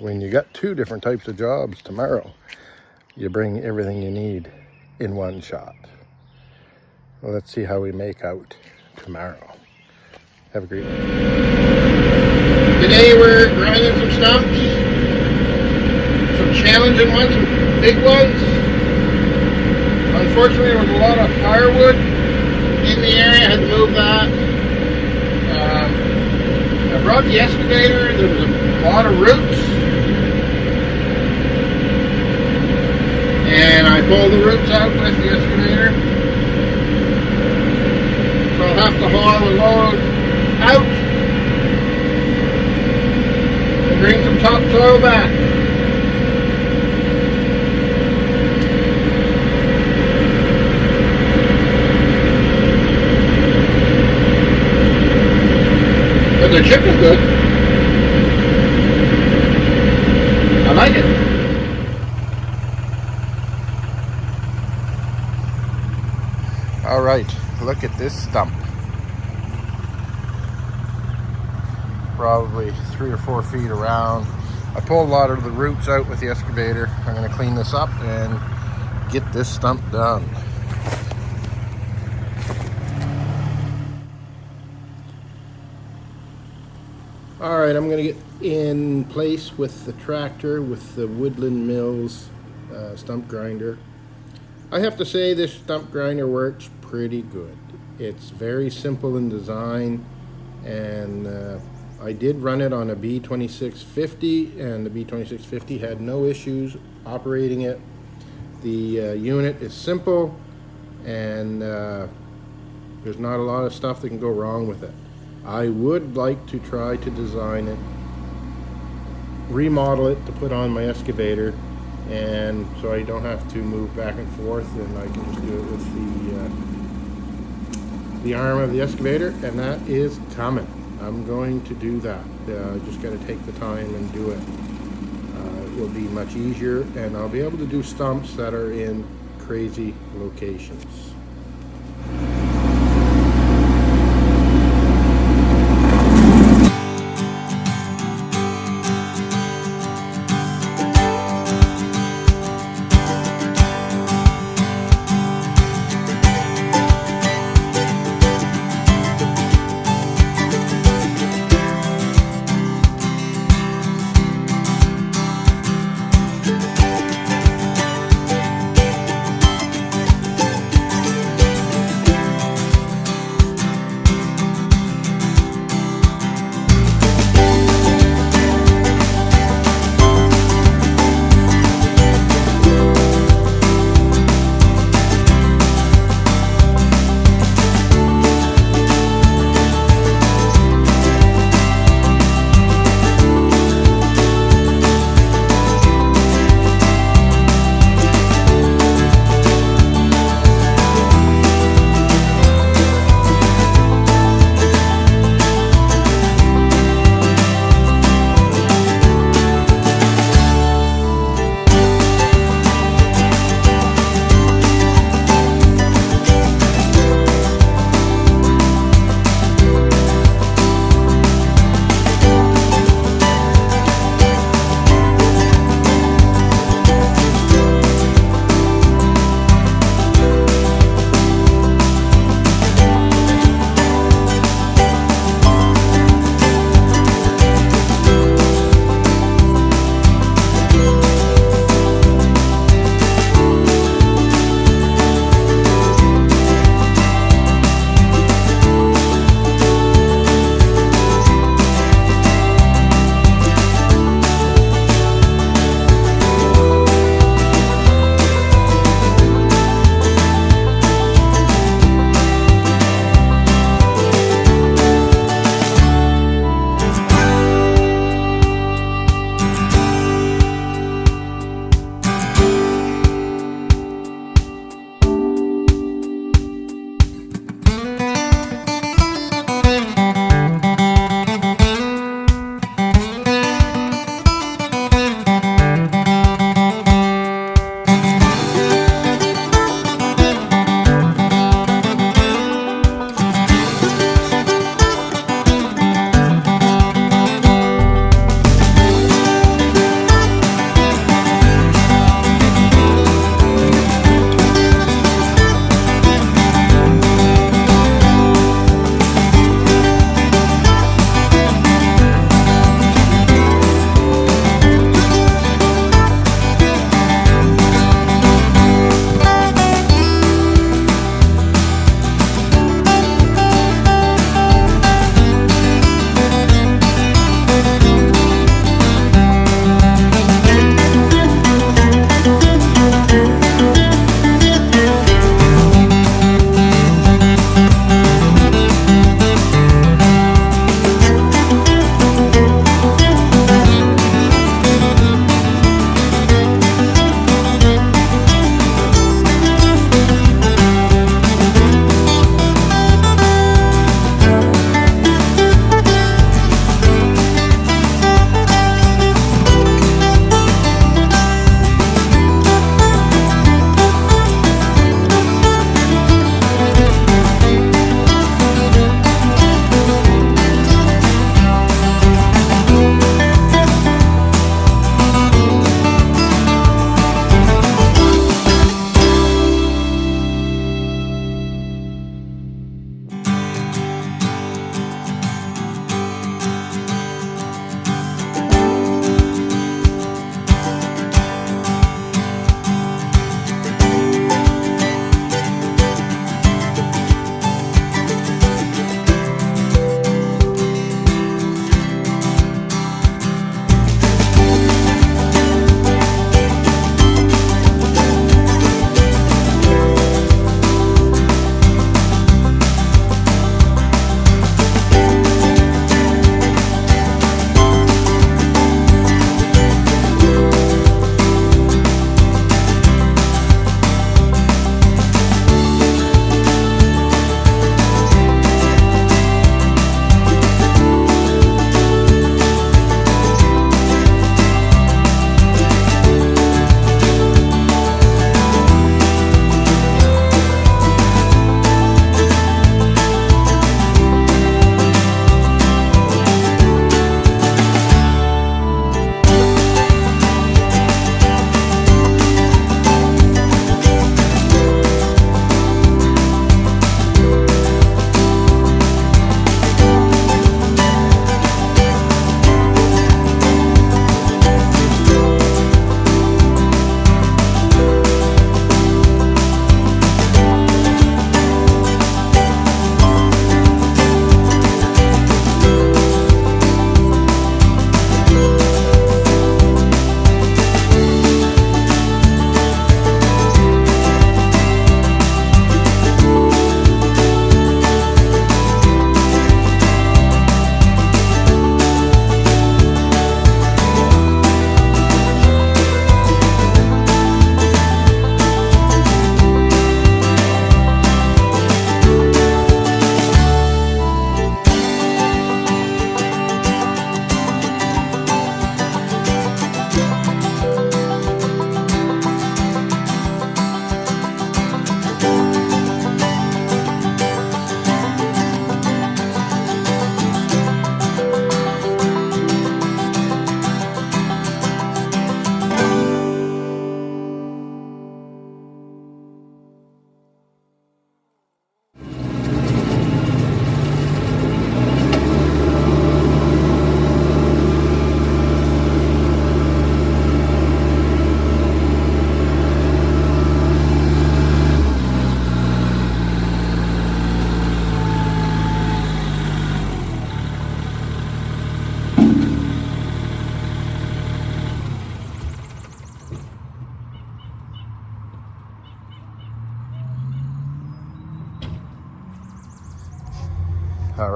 when you got two different types of jobs tomorrow, you bring everything you need in one shot. Well, let's see how we make out tomorrow. Have a great day. Today we're grinding some stumps, some challenging ones, some big ones. Unfortunately, there was a lot of firewood in the area. I had to move that. I brought the excavator. There was a lot of roots, and I pulled the roots out with the excavator. So I'll have to haul the load out and bring some topsoil back. But the chip is good. I like it. All right, look at this stump. Probably 3 or 4 feet around. I pulled a lot of the roots out with the excavator. I'm going to clean this up and get this stump done. All right, I'm going to get in place with the tractor with the Woodland Mills stump grinder. I have to say this stump grinder works pretty good. It's very simple in design, and I did run it on a B2650, and the B2650 had no issues operating it. The unit is simple, and there's not a lot of stuff that can go wrong with it. I would like to try to design it, remodel it to put on my excavator, and so I don't have to move back and forth, and I can just do it with the arm of the excavator, and that is coming. I'm going to do that. Just got to take the time and do it. It will be much easier, and I'll be able to do stumps that are in crazy locations.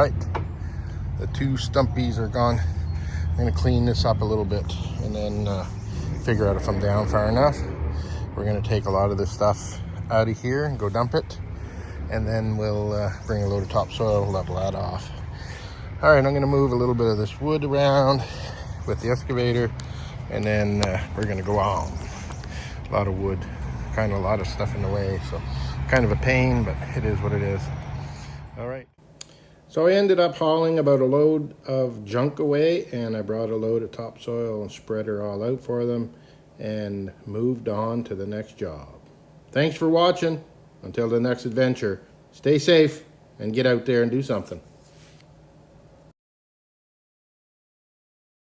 right, the 2 stumpies are gone. I'm gonna clean this up a little bit and then figure out if I'm down far enough. We're gonna take a lot of this stuff out of here and go dump it, and then we'll bring a load of topsoil, level that off. All right, I'm gonna move a little bit of this wood around with the excavator, and then we're gonna go on. A lot of wood, kind of a lot of stuff in the way, so kind of a pain, but it is what it is. All right. So I ended up hauling about a load of junk away, and I brought a load of topsoil and spread her all out for them and moved on to the next job. Thanks for watching. Until the next adventure, stay safe and get out there and do something.